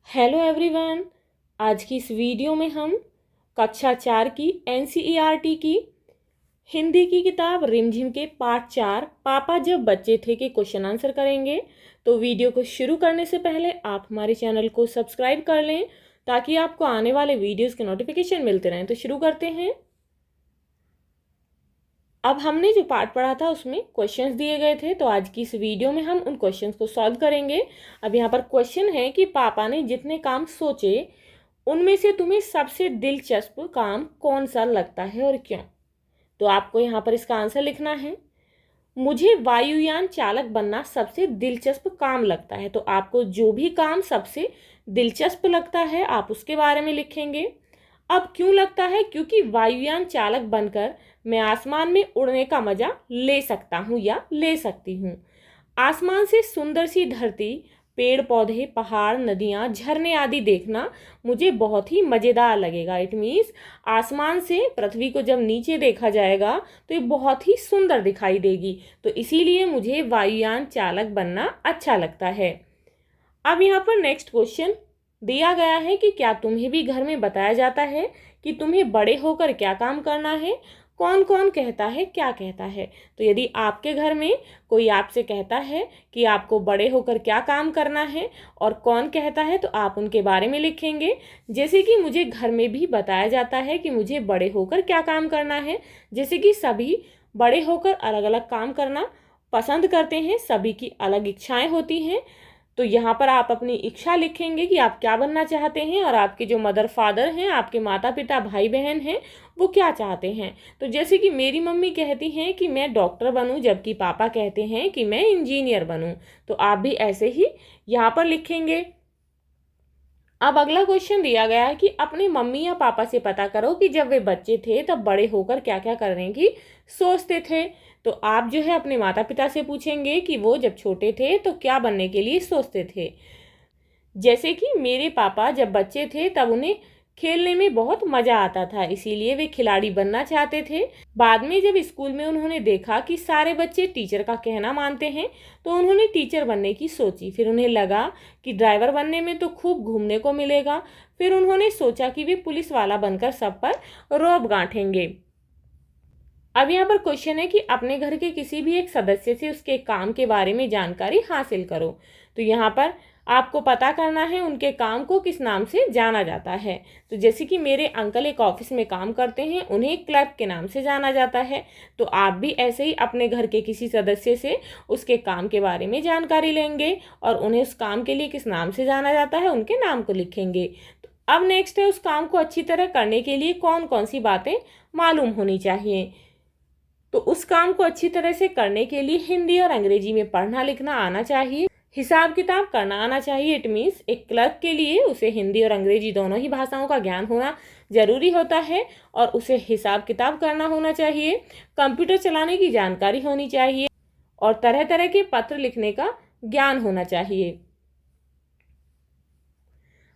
Hello everyone. आज की इस वीडियो में हम कक्षा 4 की एनसीईआरटी की हिंदी की किताब रिमझिम के पार्ट 4 पापा जब बच्चे थे के क्वेश्चन आंसर करेंगे। तो वीडियो को शुरू करने से पहले आप हमारे चैनल को सब्सक्राइब कर लें ताकि आपको आने वाले वीडियोस के नोटिफिकेशन मिलते रहें। तो शुरू करते हैं। अब हमने जो पार्ट पढ़ा था उसमें क्वेश्चंस दिए गए थे, तो आज की इस वीडियो में हम उन क्वेश्चंस को सॉल्व करेंगे। अब यहाँ पर क्वेश्चन है कि पापा ने जितने काम सोचे उनमें से तुम्हें सबसे दिलचस्प काम कौन सा लगता है और क्यों। तो आपको यहाँ पर इसका आंसर लिखना है। मुझे वायुयान चालक बनना सबसे दिलचस्प काम लगता है। तो आपको जो भी काम सबसे दिलचस्प लगता है आप उसके बारे में लिखेंगे। अब क्यों लगता है? क्योंकि वायुयान चालक बनकर मैं आसमान में उड़ने का मजा ले सकता हूँ या ले सकती हूँ। आसमान से सुंदर सी धरती, पेड़ पौधे, पहाड़, नदियाँ, झरने आदि देखना मुझे बहुत ही मज़ेदार लगेगा। इट मीन्स आसमान से पृथ्वी को जब नीचे देखा जाएगा तो ये बहुत ही सुंदर दिखाई देगी। तो इसीलिए मुझे वायुयान चालक बनना अच्छा लगता है। अब यहाँ पर नेक्स्ट क्वेश्चन दिया गया है कि क्या तुम्हें भी घर में बताया जाता है कि तुम्हें बड़े होकर क्या काम करना है? कौन कौन कहता है, क्या कहता है? तो यदि आपके घर में कोई आपसे कहता है कि आपको बड़े होकर क्या काम करना है और कौन कहता है, तो आप उनके बारे में लिखेंगे। जैसे कि मुझे घर में भी बताया जाता है कि मुझे बड़े होकर क्या काम करना है। जैसे कि सभी बड़े होकर अलग अलग काम करना पसंद करते हैं, सभी की अलग इच्छाएं होती हैं। तो यहाँ पर आप अपनी इच्छा लिखेंगे कि आप क्या बनना चाहते हैं और आपके जो मदर फादर हैं, आपके माता पिता भाई बहन हैं, वो क्या चाहते हैं। तो जैसे कि मेरी मम्मी कहती हैं कि मैं डॉक्टर बनूं, जबकि पापा कहते हैं कि मैं इंजीनियर बनूं। तो आप भी ऐसे ही यहाँ पर लिखेंगे। अब अगला क्वेश्चन दिया गया है कि अपने मम्मी या पापा से पता करो कि जब वे बच्चे थे तब बड़े होकर क्या क्या करने की सोचते थे। तो आप जो है अपने माता पिता से पूछेंगे कि वो जब छोटे थे तो क्या बनने के लिए सोचते थे। जैसे कि मेरे पापा जब बच्चे थे तब उन्हें खेलने में बहुत मज़ा आता था, इसीलिए वे खिलाड़ी बनना चाहते थे। बाद में जब स्कूल में उन्होंने देखा कि सारे बच्चे टीचर का कहना मानते हैं तो उन्होंने टीचर बनने की सोची। फिर उन्हें लगा कि ड्राइवर बनने में तो खूब घूमने को मिलेगा। फिर उन्होंने सोचा कि वे पुलिस वाला बनकर सब पर रौब गांठेंगे। अब यहाँ पर क्वेश्चन है कि अपने घर के किसी भी एक सदस्य से उसके काम के बारे में जानकारी हासिल करो। तो यहाँ पर आपको पता करना है उनके काम को किस नाम से जाना जाता है। तो जैसे कि मेरे अंकल एक ऑफिस में काम करते हैं, उन्हें क्लर्क के नाम से जाना जाता है। तो आप भी ऐसे ही अपने घर के किसी सदस्य से उसके काम के बारे में जानकारी लेंगे और उन्हें उस काम के लिए किस नाम से जाना जाता है उनके नाम को लिखेंगे। तो अब नेक्स्ट है, उस काम को अच्छी तरह करने के लिए कौन कौन सी बातें मालूम होनी चाहिए। तो उस काम को अच्छी तरह से करने के लिए हिंदी और अंग्रेजी में पढ़ना लिखना आना चाहिए, हिसाब किताब करना आना चाहिए। इट मीन्स एक क्लर्क के लिए उसे हिंदी और अंग्रेजी दोनों ही भाषाओं का ज्ञान होना जरूरी होता है और उसे हिसाब किताब करना होना चाहिए, कंप्यूटर चलाने की जानकारी होनी चाहिए और तरह तरह के पत्र लिखने का ज्ञान होना चाहिए।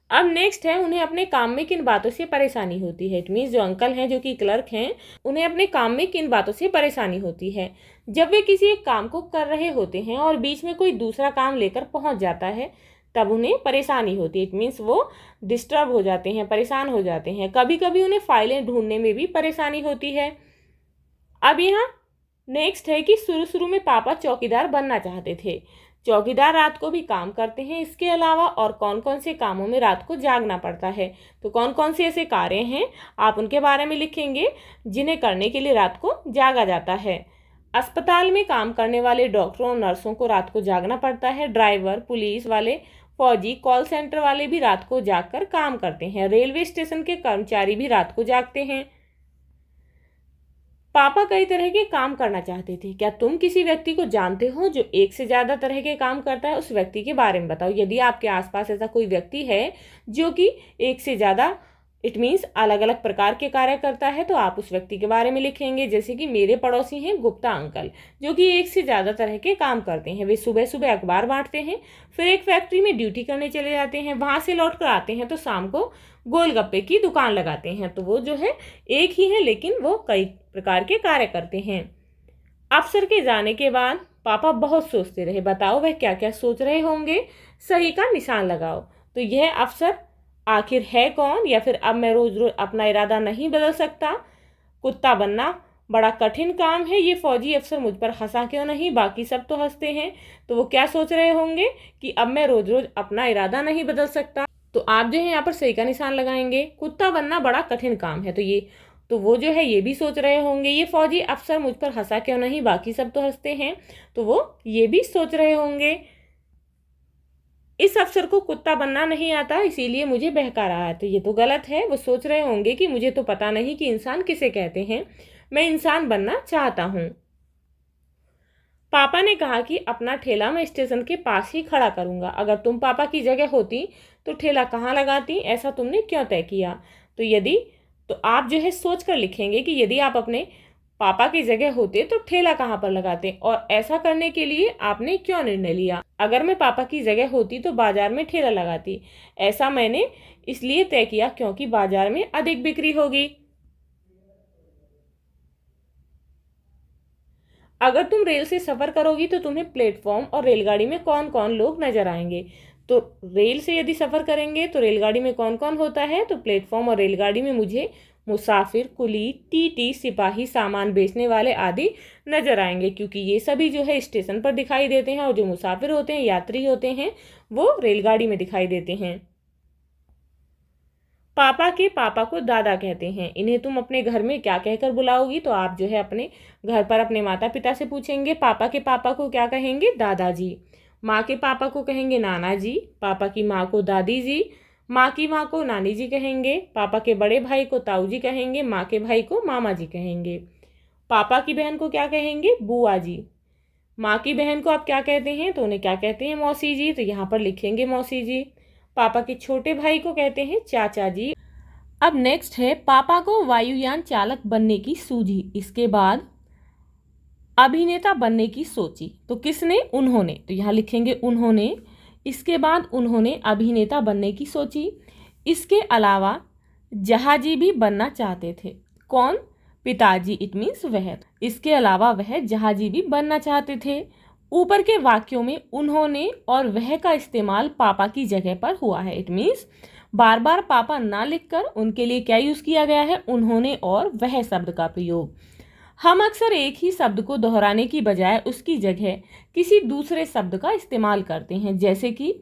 अब नेक्स्ट है, उन्हें अपने काम में किन बातों से परेशानी होती है। इट मीन्स जो अंकल हैं जो कि क्लर्क हैं, उन्हें अपने काम में किन बातों से परेशानी होती है। जब वे किसी एक काम को कर रहे होते हैं और बीच में कोई दूसरा काम लेकर पहुंच जाता है तब उन्हें परेशानी होती है। इट मीन्स वो डिस्टर्ब हो जाते हैं, परेशान हो जाते हैं। कभी कभी उन्हें फाइलें ढूंढने में भी परेशानी होती है। अब यहाँ नेक्स्ट है कि शुरू शुरू में पापा चौकीदार बनना चाहते थे। चौकीदार रात को भी काम करते हैं, इसके अलावा और कौन कौन से कामों में रात को जागना पड़ता है। तो कौन कौन से ऐसे कार्य हैं आप उनके बारे में लिखेंगे जिन्हें करने के लिए रात को जागा जाता है। अस्पताल में काम करने वाले डॉक्टरों और नर्सों को रात को जागना पड़ता है। ड्राइवर, पुलिस वाले, फौजी, कॉल सेंटर वाले भी रात को जागकर काम करते हैं। रेलवे स्टेशन के कर्मचारी भी रात को जागते हैं। पापा कई तरह के काम करना चाहते थे। क्या तुम किसी व्यक्ति को जानते हो जो एक से ज़्यादा तरह के काम करता है? उस व्यक्ति के बारे में बताओ। यदि आपके आसपास ऐसा कोई व्यक्ति है जो कि एक से ज़्यादा, इट मीन्स अलग अलग प्रकार के कार्य करता है, तो आप उस व्यक्ति के बारे में लिखेंगे। जैसे कि मेरे पड़ोसी हैं गुप्ता अंकल, जो कि एक से ज़्यादा तरह के काम करते हैं। वे सुबह सुबह अखबार बांटते हैं, फिर एक फैक्ट्री में ड्यूटी करने चले जाते हैं, वहाँ से लौट कर आते हैं तो शाम को गोलगप्पे की दुकान लगाते हैं। तो वो जो है एक ही है लेकिन वो कई प्रकार के कार्य करते हैं। अफसर के जाने के बाद पापा बहुत सोचते रहे। बताओ वह क्या क्या सोच रहे होंगे, सही का निशान लगाओ। तो यह अफसर आखिर है कौन, या फिर अब मैं रोज रोज अपना इरादा नहीं बदल सकता, कुत्ता बनना बड़ा कठिन काम है, ये फौजी अफसर मुझ पर हंसा क्यों नहीं, बाकी सब तो हंसते हैं। तो वो क्या सोच रहे होंगे कि अब मैं रोज रोज अपना इरादा नहीं बदल सकता। तो आप जो है यहाँ पर सही का निशान लगाएंगे, कुत्ता बनना बड़ा कठिन काम है। तो वो जो है ये भी सोच रहे होंगे ये फौजी अफसर मुझ पर हंसा क्यों नहीं, बाकी सब तो हंसते हैं। तो वो ये भी सोच रहे होंगे इस अफसर को कुत्ता बनना नहीं आता, इसीलिए मुझे बहका रहा है। तो ये तो गलत है। वो सोच रहे होंगे कि मुझे तो पता नहीं कि इंसान किसे कहते हैं, मैं इंसान बनना चाहता हूँ। पापा ने कहा कि अपना ठेला मैं स्टेशन के पास ही खड़ा करूंगा। अगर तुम पापा की जगह होती तो ठेला कहाँ लगाती, ऐसा तुमने क्यों तय किया। तो आप जो है सोच कर लिखेंगे कि यदि आप अपने पापा की जगह होते तो ठेला कहाँ पर लगाते, और ऐसा करने के लिए आपने क्यों निर्णय लिया। अगर मैं पापा की जगह होती तो बाजार में ठेला लगाती, ऐसा मैंने इसलिए तय किया क्योंकि बाजार में अधिक बिक्री होगी। अगर तुम रेल से सफर करोगी तो तुम्हें प्लेटफॉर्म और रेलगाड़ी में कौन कौन लोग नजर आएंगे। तो रेल से यदि सफर करेंगे तो रेलगाड़ी में कौन कौन होता है, तो प्लेटफॉर्म और रेलगाड़ी में मुझे मुसाफिर, कुली, टीटी, सिपाही, सामान बेचने वाले आदि नजर आएंगे, क्योंकि ये सभी जो है स्टेशन पर दिखाई देते हैं, और जो मुसाफिर होते हैं, यात्री होते हैं, वो रेलगाड़ी में दिखाई देते हैं। पापा के पापा को दादा कहते हैं, इन्हें तुम अपने घर में क्या कहकर बुलाओगी। तो आप जो है अपने घर पर अपने माता पिता से पूछेंगे, पापा के पापा को क्या कहेंगे, दादाजी। माँ के पापा को कहेंगे नाना जी, पापा की माँ को दादी जी, माँ की माँ को नानी जी कहेंगे, पापा के बड़े भाई को ताऊ जी कहेंगे, माँ के भाई को मामा जी कहेंगे। पापा की बहन को क्या कहेंगे, बुआ जी। माँ की बहन को आप क्या कहते हैं, तो उन्हें क्या कहते हैं, मौसी जी। तो यहाँ पर लिखेंगे मौसी जी। पापा के छोटे भाई को कहते हैं चाचा जी। अब नेक्स्ट है पापा को वायुयान चालक बनने की सूझी, इसके बाद अभिनेता बनने की सोची। तो किसने, उन्होंने। तो यहाँ लिखेंगे उन्होंने। इसके बाद उन्होंने अभिनेता बनने की सोची। इसके अलावा जहाजी भी बनना चाहते थे। कौन, पिताजी, इट मीन्स वह। इसके अलावा वह जहाजी भी बनना चाहते थे। ऊपर के वाक्यों में उन्होंने और वह का इस्तेमाल पापा की जगह पर हुआ है, इट मीन्स बार बार पापा ना लिखकर उनके लिए क्या यूज किया गया है, उन्होंने और वह शब्द का प्रयोग। हम अक्सर एक ही शब्द को दोहराने की बजाय उसकी जगह किसी दूसरे शब्द का इस्तेमाल करते हैं, जैसे कि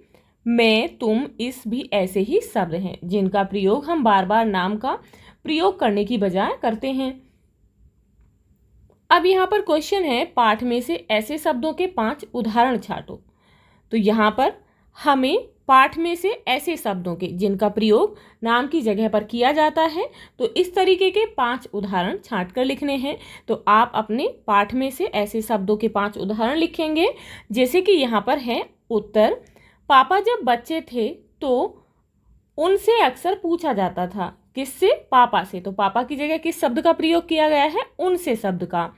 मैं, तुम, इस भी ऐसे ही शब्द हैं जिनका प्रयोग हम बार बार नाम का प्रयोग करने की बजाय करते हैं। अब यहाँ पर क्वेश्चन है, पाठ में से ऐसे शब्दों के 5 उदाहरण छांटो। तो यहाँ पर हमें पाठ में से ऐसे शब्दों के जिनका प्रयोग नाम की जगह पर किया जाता है, तो इस तरीके के 5 उदाहरण छांट कर लिखने हैं। तो आप अपने पाठ में से ऐसे शब्दों के 5 उदाहरण लिखेंगे, जैसे कि यहाँ पर है उत्तर। पापा जब बच्चे थे तो उनसे अक्सर पूछा जाता था, किससे, पापा से। तो पापा की जगह किस शब्द का प्रयोग किया गया है, उनसे शब्द का।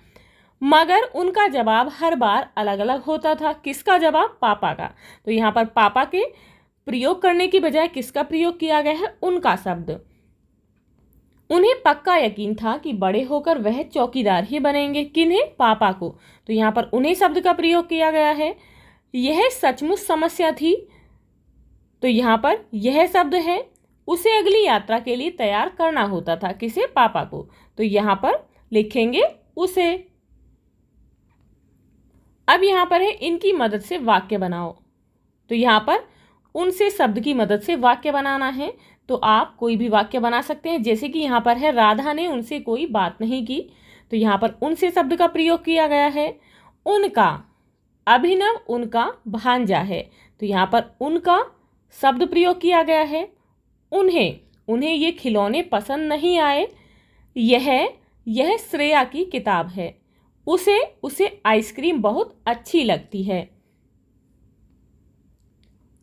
मगर उनका जवाब हर बार अलग अलग होता था। किसका जवाब, पापा का। तो यहाँ पर पापा के प्रयोग करने की बजाय किसका प्रयोग किया गया है, उनका शब्द। उन्हें पक्का यकीन था कि बड़े होकर वह चौकीदार ही बनेंगे। किन्हें, पापा को। तो यहाँ पर उन्हें शब्द का प्रयोग किया गया है। यह सचमुच समस्या थी। तो यहाँ पर यह शब्द है। उसे अगली यात्रा के लिए तैयार करना होता था, किसे, पापा को। तो यहाँ पर लिखेंगे उसे। अब यहाँ पर है इनकी मदद से वाक्य बनाओ। तो यहाँ पर उनसे शब्द की मदद से वाक्य बनाना है। तो आप कोई भी वाक्य बना सकते हैं, जैसे कि यहाँ पर है राधा ने उनसे कोई बात नहीं की। तो यहाँ पर उनसे शब्द का प्रयोग किया गया है। उनका, अभिनव उनका भांजा है। तो यहाँ पर उनका शब्द प्रयोग किया गया है। उन्हें ये खिलौने पसंद नहीं आए। यह श्रेया की किताब है। उसे आइसक्रीम बहुत अच्छी लगती है।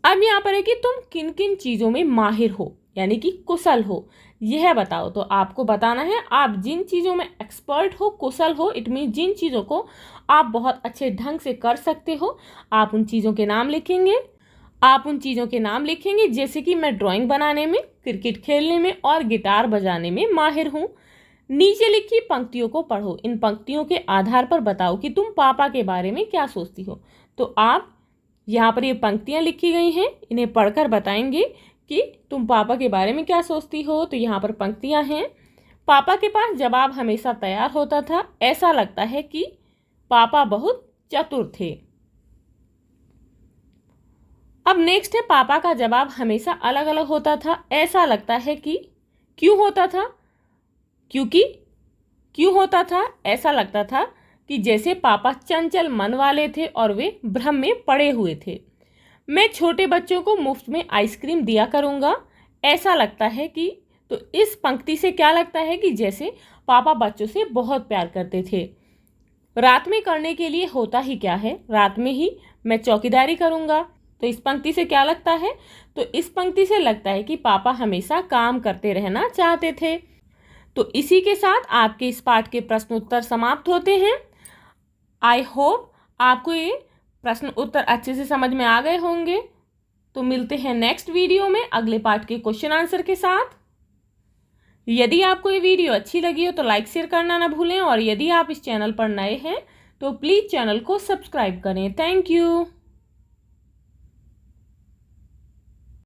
अब यहाँ पर है कि तुम किन किन चीज़ों में माहिर हो, यानी कि कुशल हो, यह बताओ। तो आपको बताना है आप जिन चीज़ों में एक्सपर्ट हो, कुशल हो, इट मीन जिन चीज़ों को आप बहुत अच्छे ढंग से कर सकते हो, आप उन चीज़ों के नाम लिखेंगे। जैसे कि मैं ड्राइंग बनाने में, क्रिकेट खेलने में और गिटार बजाने में माहिर हूँ। नीचे लिखी पंक्तियों को पढ़ो। इन पंक्तियों के आधार पर बताओ कि तुम पापा के बारे में क्या सोचती हो। तो आप यहाँ पर ये पंक्तियाँ लिखी गई हैं, इन्हें पढ़कर बताएंगे कि तुम पापा के बारे में क्या सोचती हो। तो यहाँ पर पंक्तियाँ हैं। पापा के पास जवाब हमेशा तैयार होता था, ऐसा लगता है कि पापा बहुत चतुर थे। अब नेक्स्ट है, पापा का जवाब हमेशा अलग अलग होता था, ऐसा लगता है कि क्यों होता था। क्योंकि क्यों होता था, ऐसा लगता था कि जैसे पापा चंचल मन वाले थे और वे भ्रम में पड़े हुए थे। मैं छोटे बच्चों को मुफ्त में आइसक्रीम दिया करूँगा, ऐसा लगता है कि। तो इस पंक्ति से क्या लगता है कि जैसे पापा बच्चों से बहुत प्यार करते थे। रात में करने के लिए होता ही क्या है, रात में ही मैं चौकीदारी करूँगा। तो इस पंक्ति से क्या लगता है, तो इस पंक्ति से लगता है कि पापा हमेशा काम करते रहना चाहते थे। तो इसी के साथ आपके इस पाठ के प्रश्न उत्तर समाप्त होते हैं। आई होप आपको ये प्रश्न उत्तर अच्छे से समझ में आ गए होंगे। तो मिलते हैं नेक्स्ट वीडियो में अगले पाठ के क्वेश्चन आंसर के साथ। यदि आपको ये वीडियो अच्छी लगी हो तो लाइक शेयर करना ना भूलें, और यदि आप इस चैनल पर नए हैं तो प्लीज़ चैनल को सब्सक्राइब करें। Thank you.